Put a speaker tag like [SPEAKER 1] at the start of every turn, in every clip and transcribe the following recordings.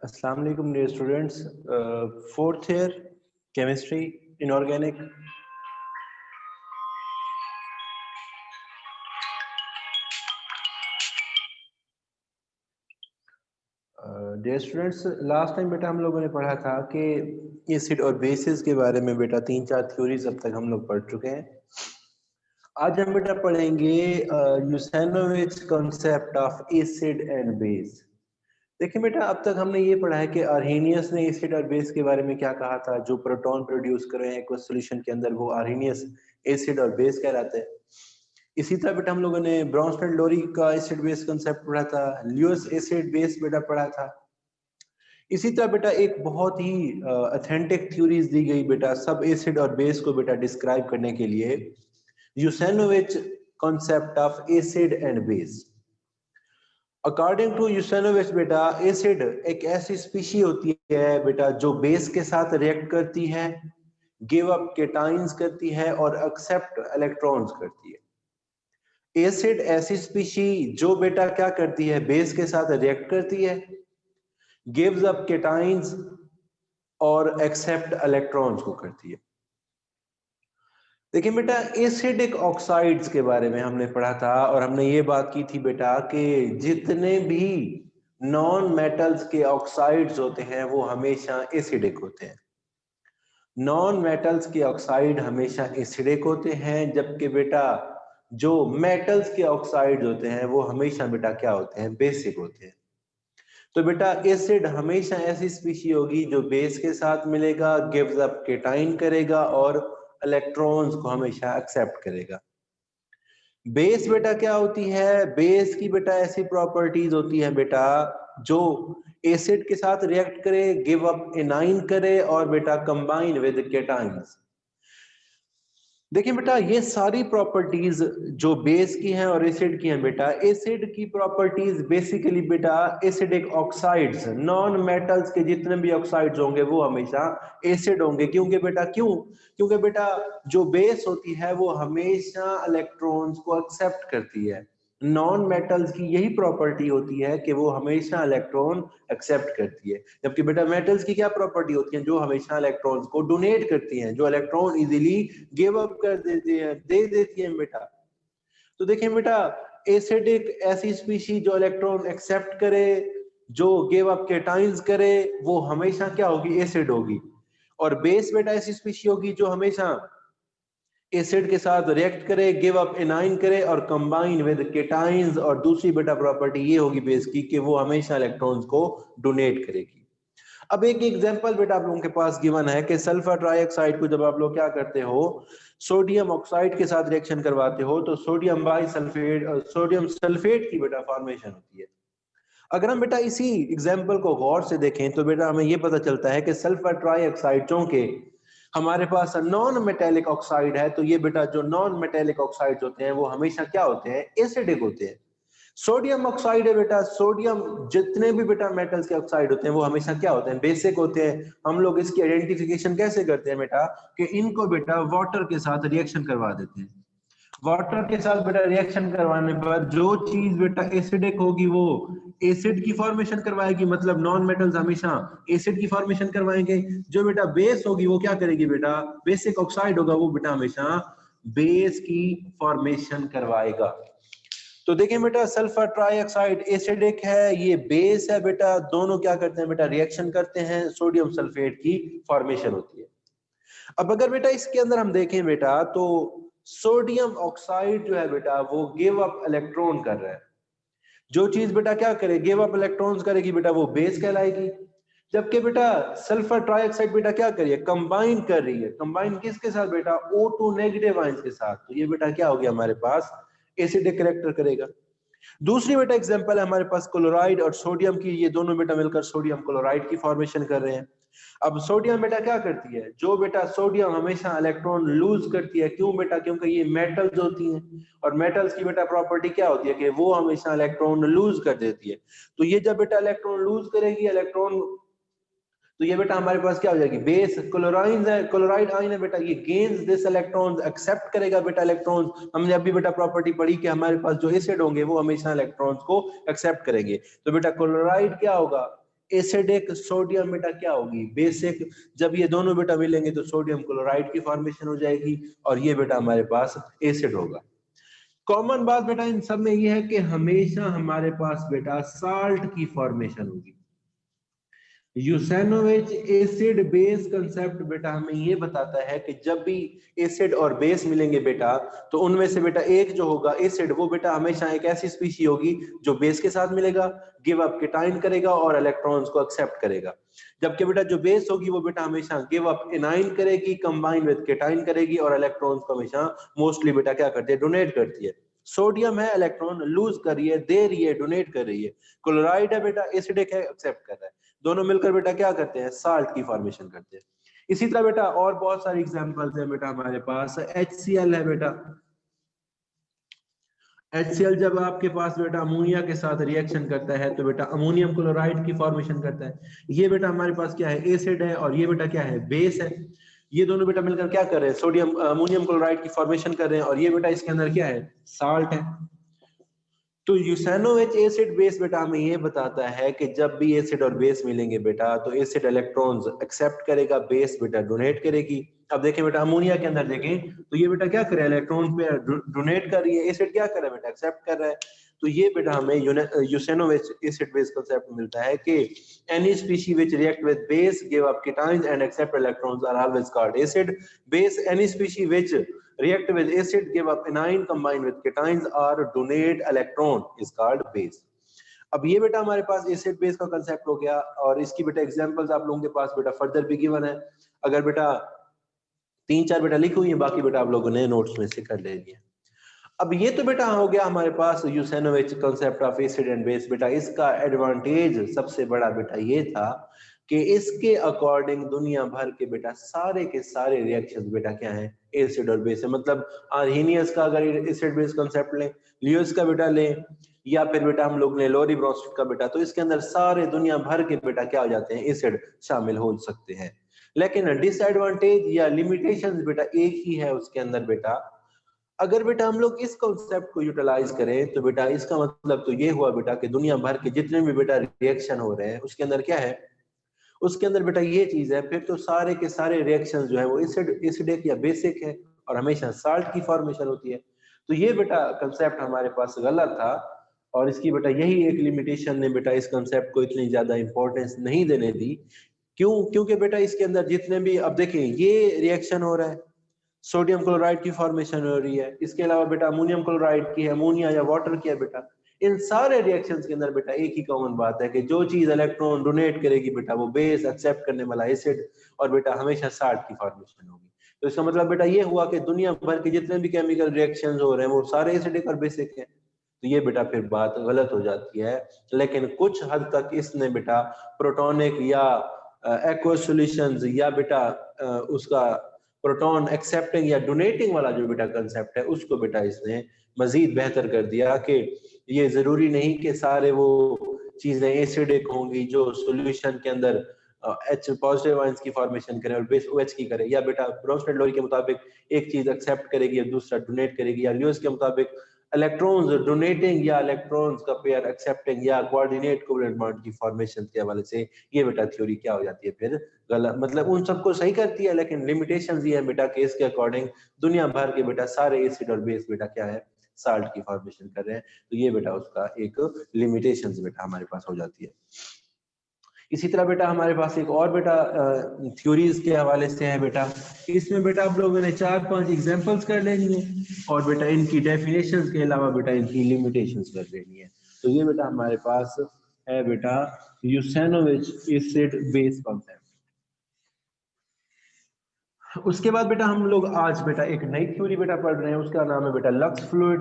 [SPEAKER 1] अस्सलाम वालेकुम dear students, fourth year chemistry inorganic. Dear students, last time बेटा हम लोगों ने पढ़ा था कि एसिड और बेसिस के बारे में बेटा 3-4 थ्योरीज अब तक हम लोग पढ़ चुके हैं। आज हम बेटा पढ़ेंगे Usanovich concept of acid and base. देखिए बेटा, अब तक हमने ये पढ़ा है कि आर्हेनियस ने एसिड और बेस के बारे में क्या कहा था। जो प्रोटॉन प्रोड्यूस कर रहे हैं कुछ सॉल्यूशन के अंदर, वो आर्हेनियस एसिड और बेस कहलाते हैं। इसी तरह बेटा हम लोगों ने ब्रॉन्स्टन लोरी का एसिड बेस कांसेप्ट पढ़ा था, ल्यूइस एसिड बेस बेटा पढ़ा था। इसी तरह बेटा एक बहुत ही ऑथेंटिक थ्योरीज दी गई बेटा सब एसिड और बेस को बेटा डिस्क्राइब करने के लिए, Usanovich concept of acid and base. According to Usanovich बेटा, एसिड एक ऐसी स्पीशी होती है बेटा जो बेस के साथ रिएक्ट करती है, गिव अप केटाइंस करती है और एक्सेप्ट इलेक्ट्रॉन्स करती है। एसिड ऐसी स्पीशी जो बेटा क्या करती है, बेस के साथ रिएक्ट करती है, गिव्स अप केटाइंस और एक्सेप्ट इलेक्ट्रॉन्स को करती है। देखिए बेटा, एसिडिक ऑक्साइड्स के बारे में हमने पढ़ा था और हमने ये बात की थी बेटा कि जितने भी नॉन मेटल्स के ऑक्साइड्स होते हैं वो हमेशा एसिडिक होते हैं। नॉन मेटल्स के ऑक्साइड हमेशा एसिडिक होते हैं, जबकि बेटा जो मेटल्स के ऑक्साइड होते हैं वो हमेशा बेटा क्या होते हैं, बेसिक होते हैं। तो बेटा एसिड हमेशा ऐसी स्पीशी होगी जो बेस के साथ मिलेगा, गिव्स अप केटाइन करेगा और इलेक्ट्रॉन्स को हमेशा एक्सेप्ट करेगा। बेस बेटा क्या होती है, बेस की बेटा ऐसी प्रॉपर्टीज होती है बेटा जो एसिड के साथ रिएक्ट करे, गिव अप एनाइन करे और बेटा कंबाइन विद केटाइंस। देखिए बेटा, ये सारी प्रॉपर्टीज जो बेस की हैं और एसिड की हैं बेटा, एसिड की प्रॉपर्टीज बेसिकली बेटा एसिडिक ऑक्साइड्स, नॉन मेटल्स के जितने भी ऑक्साइड्स होंगे वो हमेशा एसिड होंगे। क्योंकि बेटा जो बेस होती है वो हमेशा इलेक्ट्रॉन्स को एक्सेप्ट करती है। नॉन मेटल्स की यही प्रॉपर्टी होती है कि वो हमेशा इलेक्ट्रॉन एक्सेप्ट करती है, जबकि बेटा मेटल्स की क्या प्रॉपर्टी होती है, जो हमेशा इलेक्ट्रॉन्स को डोनेट करती हैं, जो इलेक्ट्रॉन इजीली गिव अप कर देती है, दे देती है बेटा। तो देखिए बेटा, एसिडिक ऐसी स्पीशी जो इलेक्ट्रॉन एक्सेप्ट करे, जो गिव अप केटाइंस करे, वो हमेशा क्या होगी, एसिड होगी। और बेस बेटा ऐसी स्पीशी होगी जो हमेशा एसिड के साथ रिएक्ट करे, गिव अप एनाइन करे और कंबाइन विद केटाइंस। और दूसरी बेटा प्रॉपर्टी ये होगी बेस की कि वो हमेशा इलेक्ट्रॉन्स को डोनेट करेगी। अब एक एग्जांपल बेटा आप लोगों के पास गिवन है कि सल्फर ट्राइऑक्साइड को जब आप लोग क्या करते हो, सोडियम ऑक्साइड के साथ रिएक्शन करवाते हो तो सोडियम बाइसल्फेट, सोडियम सल्फेट की बेटा फॉर्मेशन होती है। अगर हम बेटा इसी एग्जांपल को गौर से देखें तो बेटा हमें यह पता चलता है कि सल्फर ट्राइऑक्साइड चूंकि हमारे पास नॉन मेटेलिक ऑक्साइड है, तो ये बेटा जो नॉन मेटेलिक ऑक्साइड होते हैं वो हमेशा क्या होते हैं, एसिडिक होते हैं। सोडियम ऑक्साइड है बेटा, सोडियम जितने भी बेटा मेटल्स के ऑक्साइड होते हैं वो हमेशा क्या होते हैं, बेसिक होते हैं। हम लोग इसकी आइडेंटिफिकेशन कैसे करते हैं बेटा, कि इनको बेटा वाटर के साथ रिएक्शन करवा देते हैं। वाटर के साथ बेटा रिएक्शन करवाने पर जो चीज बेटा एसिडिक होगी वो एसिड की फॉर्मेशन करवाएगी, मतलब नॉन मेटल्स हमेशा एसिड की फॉर्मेशन करवाएंगे। जो बेटा बेस होगी वो क्या करेगी बेटा, बेसिक ऑक्साइड होगा वो बेटा हमेशा बेस की फॉर्मेशन करवाएगा। तो देखिए बेटा, सल्फर ट्राइऑक्साइड एसिडिक है, ये बेस है बेटा, दोनों क्या करते हैं बेटा, रिएक्शन करते हैं, सोडियम सल्फेट की फॉर्मेशन होती है। अब अगर बेटा इसके अंदर हम देखें बेटा तो सोडियम ऑक्साइड जो है बेटा वो गिव अप इलेक्ट्रॉन कर रहा है। जो चीज बेटा क्या करे, गिव अप इलेक्ट्रॉन्स करेगी बेटा वो बेस कहलाएगी। जबकि बेटा सल्फर ट्राइऑक्साइड बेटा क्या कर रही है, कंबाइन कर रही है। कंबाइन किसके साथ बेटा, O2 नेगेटिव आयंस के साथ। तो ये बेटा क्या हो गया हमारे पास, एसिडिक कैरेक्टर करेगा। दूसरी बेटा एग्जांपल है हमारे पास क्लोराइड और सोडियम की, ये दोनों बेटा मिलकर सोडियम क्लोराइड की फॉर्मेशन कर रहे हैं। अब सोडियम बेटा क्या करती है, जो बेटा सोडियम हमेशा इलेक्ट्रॉन लूज करती है। क्यों बेटा, क्योंकि ये मेटल्स होती हैं और मेटल्स की बेटा प्रॉपर्टी क्या होती है कि वो हमेशा इलेक्ट्रॉन लूज कर देती है। तो ये जब बेटा इलेक्ट्रॉन लूज करेगी, इलेक्ट्रॉन तो ये बेटा हमारे पास क्या हो जाएगी, बेस क्लोराइड है, क्लोराइड आयन है बेटा, ये गेन्स दिस इलेक्ट्रॉन्स, एक्सेप्ट करेगा बेटा इलेक्ट्रॉन्स। हमने अभी बेटा प्रॉपर्टी पढ़ी कि हमारे पास जो एसिड होंगे वो हमेशा इलेक्ट्रॉन्स को एक्सेप्ट करेंगे। तो बेटा क्लोराइड क्या होगा, एसिडिक, सोडियम बेटा क्या होगी, बेसिक। जब ये दोनों बेटा मिलेंगे तो सोडियम क्लोराइड की फॉर्मेशन हो जाएगी और ये बेटा हमारे पास एसिड होगा। कॉमन बात बेटा इन सब में ये है कि हमेशा हमारे पास बेटा साल्ट की फॉर्मेशन होगी। यूसेनोविच एसिड बेस कंसेप्ट बेटा हमें ये बताता है कि जब भी एसिड और बेस मिलेंगे बेटा, तो उनमें से बेटा एक जो होगा एसिड, वो बेटा हमेशा एक ऐसी स्पीशी होगी जो बेस के साथ मिलेगा, गिव अप केटाइन करेगा और इलेक्ट्रॉन्स को एक्सेप्ट करेगा। जबकि बेटा जो बेस होगी वो बेटा हमेशा गिव अप एनाइन करेगी, कंबाइन विद केटाइन करेगी और इलेक्ट्रॉन्स को हमेशा मोस्टली बेटा क्या करती है, डोनेट करती है। सोडियम है, इलेक्ट्रॉन लूज कर रही है, दे रही है, डोनेट कर रही है। क्लोराइड है बेटा, एसिडिक है, एक्सेप्ट कर रहा है। दोनों मिलकर बेटा क्या करते हैं, साल्ट की फॉर्मेशन करते हैं। इसी तरह बेटा और बहुत सारी एग्जांपल्स हैं बेटा हमारे पास। HCl है बेटा, HCl जब आपके पास बेटा अमोनिया के साथ रिएक्शन करता है तो बेटा अमोनियम क्लोराइड की फॉर्मेशन करता है। ये बेटा हमारे पास क्या है, एसिड है और ये बेटा क्या है, बेस है। ये दोनों बेटा मिलकर क्या कर रहे हैं, सोडियम अमोनियम क्लोराइड की फॉर्मेशन कर रहे हैं और ये बेटा इसके अंदर क्या है, साल्ट है। तो यूसेनोविच एसिड बेस बेटा हमें ये बताता है कि जब भी एसिड और बेस मिलेंगे बेटा, तो एसिड इलेक्ट्रॉन्स एक्सेप्ट करेगा, बेस बेटा डोनेट करेगी। अब देखें बेटा अमोनिया के अंदर देखें तो ये बेटा क्या कर रहा है, इलेक्ट्रॉन पे डोनेट कर रही है, एसिड क्या कर रहा है बेटा, एक्सेप्ट कर रहा है। तो ये बेटा हमें यूसेनोविच एसिड बेस कांसेप्ट मिलता है कि any species which react with base give up cations and accept electrons are always called acid base. Any species which react with acid give up anion combine with cations or donate electron is called base. अब ये बेटा हमारे पास acid base का concept हो गया और इसकी बेटा एग्जांपल्स आप लोगों के पास बेटा फर्दर भी गिवन है। अगर बेटा 3-4 बेटा लिखी हुई है, बाकी बेटा आप लोगों ने नोट्स में से कर लेंगे। अब ये तो बेटा हो गया हमारे पास Usanovich concept of acid and base. बेटा इसका एडवांटेज सबसे बड़ा बेटा ये था कि इसके अकॉर्डिंग दुनिया भर के बेटा सारे के सारे रिएक्शंस बेटा क्या है, एसिड और बेस है। मतलब आर्हेनियस का अगर एसिड बेस कांसेप्ट लें, लियोस का बेटा लें, या फिर बेटा हम लोग ने लोरी ब्रोंस्टेड का बेटा, तो इसके अंदर सारे दुनिया भर के बेटा क्या हो जाते हैं, एसिड शामिल हो सकते हैं। लेकिन डिसएडवांटेज या लिमिटेशंस बेटा एक ही है उसके अंदर बेटा। अगर बेटा हम लोग इस कॉन्सेप्ट को यूटिलाइज करें तो बेटा इसका मतलब तो ये हुआ बेटा कि दुनिया भर के जितने भी बेटा रिएक्शन हो रहे हैं उसके अंदर क्या है, उसके अंदर बेटा ये चीज है, फिर तो सारे के सारे रिएक्शन जो है वो एसिडिक या बेसिक है और हमेशा साल्ट की फॉर्मेशन होती है। तो ये बेटा कंसेप्ट हमारे पास गलत था और इसकी बेटा यही एक लिमिटेशन ने बेटा इस कंसेप्ट को इतनी ज्यादा इंपॉर्टेंस नहीं देने दी। क्यों, क्योंकि बेटा इसके अंदर जितने भी, अब देखिए ये रिएक्शन हो रहा है, सोडियम क्लोराइड की फॉर्मेशन हो रही है, इसके अलावा बेटा अमोनियम क्लोराइड की है, अमोनिया या वाटर की है बेटा। इन सारे रिएक्शंस के अंदर बेटा एक ही कॉमन बात है कि जो चीज इलेक्ट्रॉन डोनेट करेगी बेटा वो बेस एक्सेप्ट करने वाला एसिड और बेटा हमेशा साल्ट की फॉर्मेशन होगी। तो इसका मतलब बेटा ये हुआ कि दुनिया भर के जितने भी केमिकल रिएक्शंस हो रहे हैं वो सारे एसिडिक और बेसिक है। तो ये बेटा फिर बात गलत हो जाती है। लेकिन कुछ हद तक इसने बेटा प्रोटोनिक या एक्वस सॉल्यूशंस या बेटा उसका प्रोटॉन एक्सेप्टिंग या डोनेटिंग वाला जो बेटा कंसेप्ट है उसको बेटा इसने मजीद बेहतर कर दिया कि ये जरूरी नहीं कि सारे वो चीजें एसिडिक होंगी जो सॉल्यूशन के अंदर H पॉजिटिव आयंस की फॉर्मेशन करे और बेस OH की करे, या बेटा ब्रोंस्टेड लोरी के मुताबिक एक चीज एक्सेप्ट करेगी या दूसरा डोनेट करेगी, या लियोस के मुताबिक इलेक्ट्रॉन्स डोनेटिंग या इलेक्ट्रॉन्स का पेयर एक्सेप्टिंग या कोऑर्डिनेट कोवेलेंट बॉन्ड की फॉर्मेशन के हवाले से ये बेटा थ्योरी क्या हो जाती है फिर गलत। मतलब उन सबको सही करती है लेकिन लिमिटेशंस ये है बेटा कि इसके अकॉर्डिंग दुनिया भर के बेटा सारे एसिड और बेस बेटा क्या है, साल्ट की फॉर्मेशन कर रहे हैं। तो ये बेटा उसका एक लिमिटेशंस बेटा हमारे पास हो जाती है। इसी तरह बेटा हमारे पास एक और बेटा थ्योरीज के हवाले से है बेटा। इसमें बेटा आप लोगों ने 4-5 एग्जांपल्स कर लेनी है और बेटा इनकी डेफिनेशंस के अलावा बेटा इनकी लिमिटेशंस कर लेनी है। तो ये बेटा हमारे पास है बेटा यूसेनोविच एसिड बेस कॉन्सेप्ट। उसके बाद बेटा हम लोग आज बेटा एक नई थ्योरी बेटा पढ़ रहे हैं, उसका नाम है बेटा lux fluid.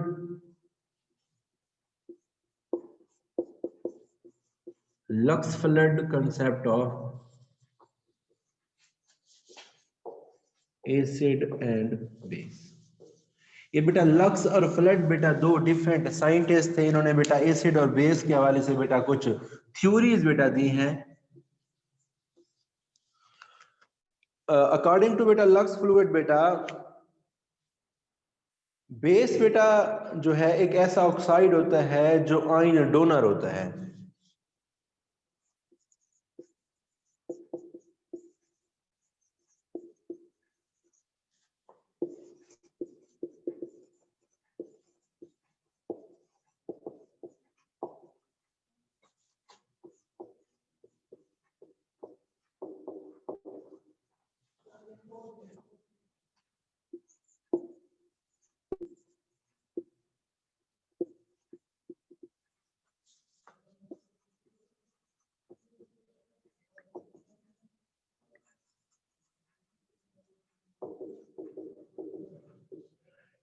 [SPEAKER 1] Lux fluid concept of acid and base. ये बेटा लक्स और फ्लड बेटा दो डिफरेंट साइंटिस्ट थे, इन्होंने बेटा एसिड और बेस के हवाले से बेटा कुछ थ्योरीज बेटा दी हैं। अकॉर्डिंग टू बेटा लक्स फ्लूइड बेटा, बेस बेटा जो है एक ऐसा ऑक्साइड होता है जो आयन डोनर होता है।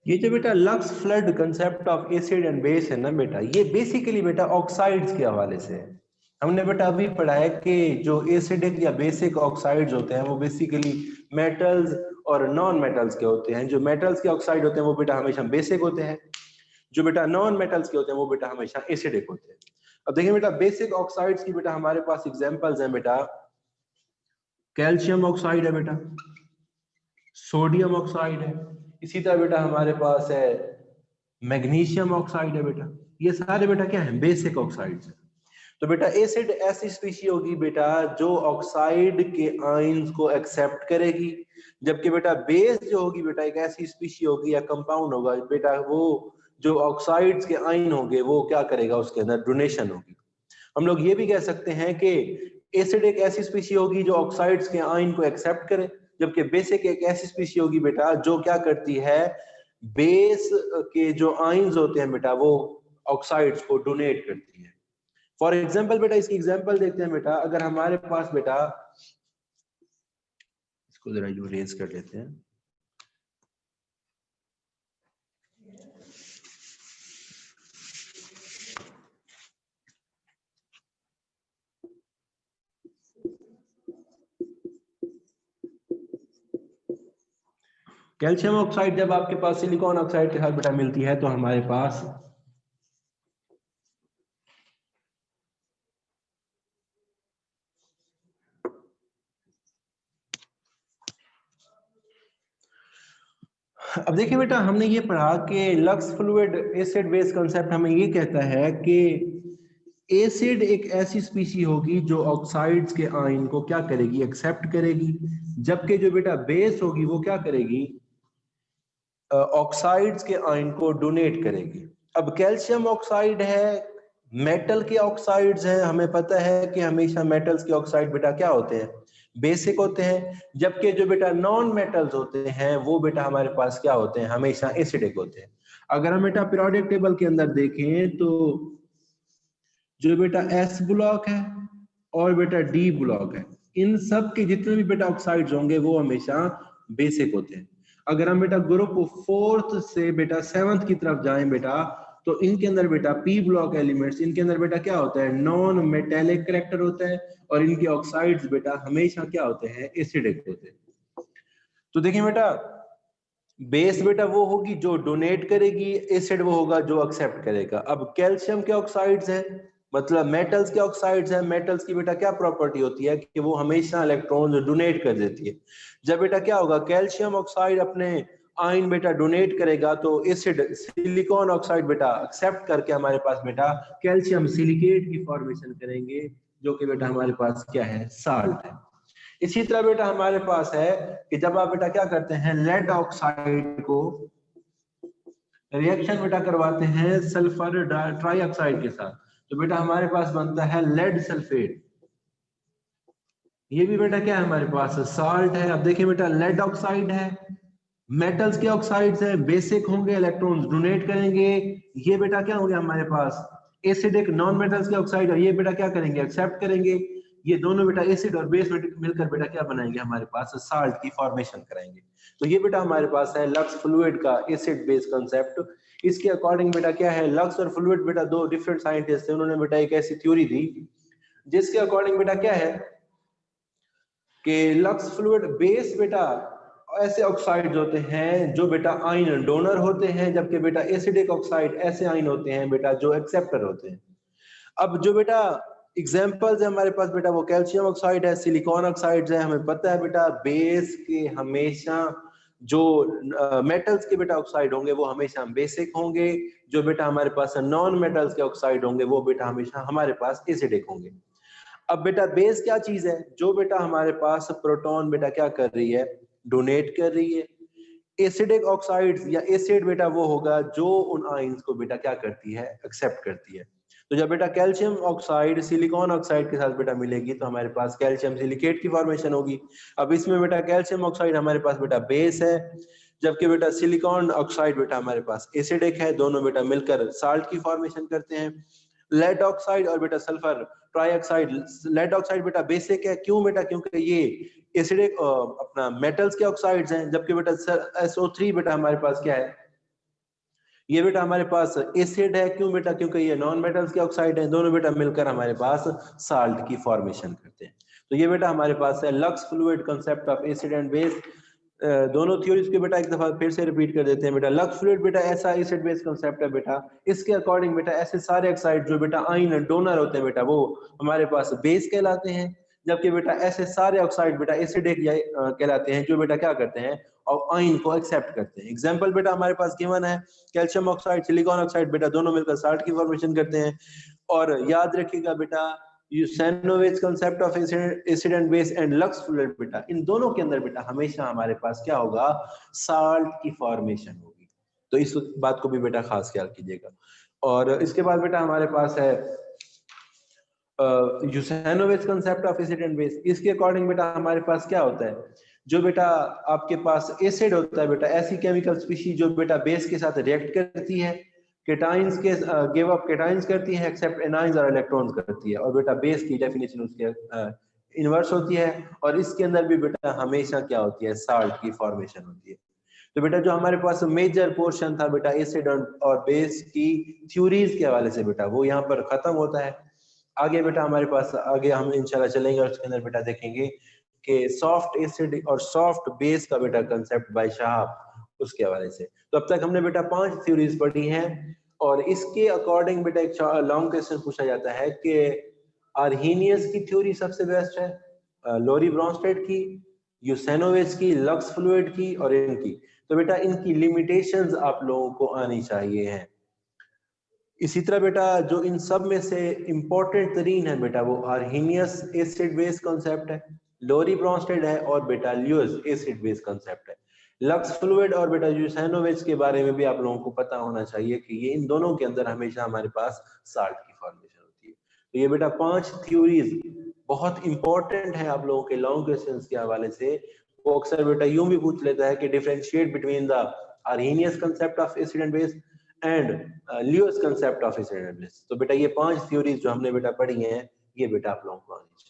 [SPEAKER 1] ये जो बेटा lux flood concept of acid and base है ना बेटा, ये बेसिकली बेटा ऑक्साइड्स के हवाले से है। हमने बेटा अभी पढ़ा है कि जो एसिडिक या बेसिक ऑक्साइड्स होते हैं वो बेसिकली मेटल्स और नॉन मेटल्स के होते हैं। जो मेटल्स के ऑक्साइड होते हैं वो बेटा हमेशा बेसिक होते हैं, जो बेटा नॉन मेटल्स के होते हैं वो बेटा हमेशा एसिडिक होते हैं। अब देखिए बेटा बेसिक ऑक्साइड्स की बेटा हमारे पास एग्जांपल्स हैं बेटा, कैल्शियम ऑक्साइड है बेटा, सोडियम ऑक्साइड है, इसी तरह बेटा हमारे पास है मैग्नीशियम ऑक्साइड है बेटा। ये सारे बेटा क्या है, बेसिक ऑक्साइड्स है। तो बेटा एसिड ऐसी स्पीशी होगी बेटा जो ऑक्साइड के आयंस को एक्सेप्ट करेगी, जबकि बेटा बेस जो होगी बेटा एक ऐसी स्पीशी होगी या कंपाउंड होगा बेटा वो जो ऑक्साइड्स के आयन होंगे वो क्या करेगा, उसके अंदर डोनेशन होगी। हम लोग ये भी कह सकते हैं कि एसिड एक ऐसी स्पीशी होगी जो ऑक्साइड्स के आयन को एक्सेप्ट करे, जबकि बेसिक एक ऐसी स्पीशी होगी बेटा जो क्या करती है, बेस के जो आयंस होते हैं बेटा वो ऑक्साइड्स को डोनेट करती है। फॉर एग्जाम्पल बेटा इसकी एग्जाम्पल देखते हैं बेटा, अगर हमारे पास बेटा, इसको जरा यू रेज कर लेते हैं, कैल्शियम ऑक्साइड जब आपके पास सिलिकॉन ऑक्साइड के साथ बेटा मिलती है तो हमारे पास अब देखिए बेटा हमने ये पढ़ा कि lux fluid acid base concept हमें ये कहता है कि एसिड एक ऐसी स्पीशी होगी जो ऑक्साइड्स के आयन को क्या करेगी, एक्सेप्ट करेगी, जबकि जो बेटा बेस होगी वो क्या करेगी, ऑक्साइड्स के आयन को डोनेट करेगी। अब कैल्शियम ऑक्साइड है, मेटल के ऑक्साइड्स हैं, हमें पता है कि हमेशा मेटल्स के ऑक्साइड बेटा क्या होते हैं, बेसिक होते हैं, जबकि जो बेटा नॉन मेटल्स होते हैं वो बेटा हमारे पास क्या होते हैं, हमेशा एसिडिक होते हैं। अगर हम बेटा पीरियोडिक टेबल के अंदर देखें तो जो बेटा एस ब्लॉक है और बेटा डी ब्लॉक है, इन सब के जितने भी बेटा ऑक्साइड्स होंगे वो हमेशा बेसिक होते हैं। अगर हम बेटा ग्रुप 4th से बेटा 7th की तरफ जाएं बेटा तो इनके अंदर बेटा पी ब्लॉक एलिमेंट्स, इनके अंदर बेटा क्या होता है, नॉन मेटेलिक कैरेक्टर होता है और इनके ऑक्साइड्स बेटा हमेशा क्या होते हैं, एसिडिक होते हैं। तो देखिए बेटा बेस बेटा वो होगी जो डोनेट करेगी, एसिड वो होगा जो एक्सेप्ट करेगा। अब कैल्शियम के ऑक्साइड्स हैं, मतलब मेटल्स के ऑक्साइड्स हैं, मेटल्स की बेटा क्या प्रॉपर्टी होती है कि वो हमेशा इलेक्ट्रॉन डोनेट कर देती है। जब बेटा क्या होगा, कैल्शियम ऑक्साइड अपने आयन बेटा डोनेट करेगा तो एसिड सिलिकॉन ऑक्साइड बेटा एक्सेप्ट करके हमारे पास बेटा कैल्शियम सिलिकेट की फॉर्मेशन करेंगे, जो कि बेटा हमारे पास क्या है, साल्ट है। इसी तरह बेटा हमारे पास है कि जब आप बेटा क्या करते हैं, लेड ऑक्साइड को रिएक्शन बेटा करवाते हैं सल्फर ट्राईऑक्साइड के साथ, तो बेटा हमारे पास बनता है लेड सल्फेट। ये भी बेटा क्या है, हमारे पास साल्ट है। अब देखिए बेटा लेड ऑक्साइड है, मेटल्स के ऑक्साइड्स है, बेसिक होंगे, इलेक्ट्रॉन्स डोनेट करेंगे, ये बेटा क्या होंगे हमारे पास एसिडिक नॉन मेटल्स के ऑक्साइड, और ये बेटा क्या करेंगे, एक्सेप्ट करेंगे। ये दोनों बेटा एसिड और बेस मिलकर बेटा क्या बनाएंगे, हमारे पास साल्ट की फॉर्मेशन कराएंगे। तो ये बेटा हमारे पास है लक्स फ्लूइड का एसिड बेस कंसेप्ट। इसके अकॉर्डिंग बेटा क्या है, लक्स और फ्लूइड बेटा दो डिफरेंट साइंटिस्ट थे, उन्होंने बेटा एक ऐसी थ्योरी दी जिसके अकॉर्डिंग बेटा क्या है कि लक्स फ्लूइड बेस बेटा ऐसे ऑक्साइड्स होते हैं जो बेटा आयन डोनर होते हैं, जबकि बेटा एसिडिक ऑक्साइड ऐसे आयन होते हैं बेटा जो एक्सेप्टर होते हैं। अब जो बेटा एग्जाम्पल्स है हमारे पास बेटा, वो कैल्शियम ऑक्साइड है, सिलिकॉन ऑक्साइड है। हमें पता है बेटा बेस के हमेशा जो मेटल्स के बेटा ऑक्साइड होंगे वो हमेशा बेसिक होंगे, जो बेटा हमारे पास नॉन मेटल्स के ऑक्साइड होंगे वो बेटा हमेशा हमारे पास एसिडिक होंगे। अब बेटा बेस क्या चीज है? जो बेटा हमारे पास प्रोटॉन बेटा क्या कर रही है? डोनेट कर रही है। एसिडिक ऑक्साइड्स या एसिड बेटा वो होगा जो उन आयंस को बेटा क्या करती है? एक्सेप्ट करती है। तो जब बेटा कैल्शियम ऑक्साइड सिलिकॉन ऑक्साइड के साथ बेटा मिलेगी तो हमारे पास कैल्शियम सिलिकेट की फॉर्मेशन होगी। अब इसमें बेटा कैल्शियम ऑक्साइड हमारे पास बेटा बेस है, जबकि बेटा सिलिकॉन ऑक्साइड बेटा हमारे पास एसिडिक है। दोनों बेटा मिलकर साल्ट की फॉर्मेशन करते हैं। लेड ऑक्साइड और बेटा सल्फर ट्राइऑक्साइड, लेड ऑक्साइड बेटा बेसिक है। क्यों बेटा? क्योंकि ये एसिडिक अपना मेटल्स के ऑक्साइड्स हैं, जबकि बेटा SO3 बेटा हमारे पास क्या है? ये बेटा हमारे पास एसिड है। क्यों बेटा? क्योंकि ये नॉन मेटल्स के ऑक्साइड हैं। दोनों बेटा मिलकर हमारे पास साल्ट की फॉर्मेशन करते हैं। तो ये बेटा हमारे पास है lux fluid concept of acid and base. दोनों थ्योरीज के बेटा एक दफा फिर से रिपीट कर देते हैं बेटा। लक्स फ्लूइड बेटा ऐसा एसिड बेस कांसेप्ट है बेटा, इसके अकॉर्डिंग बेटा ऐसे सारे ऑक्साइड जो बेटा आयन डोनर होते हैं बेटा वो हमारे पास बेस कहलाते हैं, जबकि बेटा ऐसे सारे ऑक्साइड बेटा एसिडिक कहलाते हैं जो बेटा क्या करते हैं? और आयन को एक्सेप्ट करते हैं। एग्जांपल बेटा हमारे पास गिवन है, कैल्शियम ऑक्साइड सिलिकॉन ऑक्साइड बेटा दोनों मिलकर साल्ट की फॉर्मेशन करते हैं। और याद रखिएगा बेटा Usanovich concept of acid and base and Lux Flood बेटा, इन दोनों के अंदर बेटा हमेशा हमारे पास क्या होगा? साल्ट की फॉर्मेशन होगी। तो इस बात को भी बेटा खास ख्याल कीजिएगा। और इसके बाद बेटा हमारे पास है Usanovich concept of acid and base. इसके अकॉर्डिंग बेटा हमारे पास क्या होता है? जो बेटा आपके पास एसिड होता है बेटा, ऐसी केमिकल स्पीशीज जो बेटा बेस के साथ रिएक्ट करती है, केटाइंस के गिव अप केटाइंस करती है, एक्सेप्ट एनाइंस और इलेक्ट्रॉन्स करती है। और बेटा बेस की डेफिनेशन उसके इनवर्स होती है। और इसके अंदर भी बेटा हमेशा क्या होती है? साल्ट की फॉर्मेशन होती है। तो बेटा जो हमारे पास मेजर पोर्शन था बेटा एसिड और बेस की थ्योरीज के हवाले से बेटा वो यहाँ पर खत्म होता है। आगे बेटा हमारे पास आगे हम इंशाल्लाह चलेंगे और उसके अंदर बेटा देखेंगे कि सॉफ्ट एसिड और सॉफ्ट बेस का बेटा कंसेप्ट बाय शाहाब, उसके हवाले से। तो अब तक हमने बेटा 5 थ्योरीज पढ़ी हैं। और इसके अकॉर्डिंग बेटा एक लॉन्ग क्वेश्चन पूछा जाता है कि आर्हीनियस की थ्योरी सबसे बेस्ट है, लोरी ब्रॉन्स्टेड की, यूसेनोविच की, लक्स फ्लूइड की और इनकी। तो बेटा इनकी लिमिटेशंस आप लोगों को आनी चाहिए हैं। इसी तरह बेटा जो इन सब में से इंपॉर्टेंट तरीन है बेटा वो आर्हीनियस एसिड बेस कॉन्सेप्ट है, लोरी ब्रॉन्स्टेड है और बेटा ल्यूइस एसिड बेस कॉन्सेप्ट है। लक्स फ्लूइड और बेटा यूसेनोविच के बारे में भी आप लोगों को पता होना चाहिए कि ये इन दोनों के अंदर हमेशा हमारे पास साल्ट की फॉर्मेशन होती है। तो ये बेटा 5 थ्योरीज बहुत इंपॉर्टेंट है आप लोगों के लॉन्ग क्वेश्चंस के हवाले से। वो अक्सर बेटा यूं भी पूछ लेता है कि differentiate between the Arrhenius concept of acid and base and Leos concept of acid and base. तो बेटा ये 5 थ्योरीज जो हमने बेटा पढ़ी हैं ये बेटा आप लोगों को आनी चाहिए।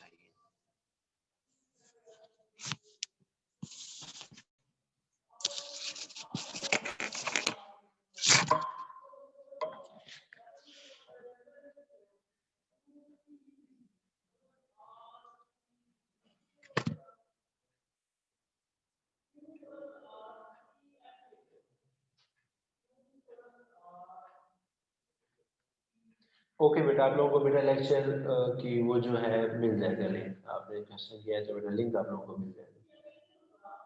[SPEAKER 1] ओके बेटा आप लोगों को बेटा लेक्चर की वो जो है मिल जाएगा लिंक। आपने क्वेश्चन किया है तो बेटा लिंक आप लोगों को मिल जाएगा।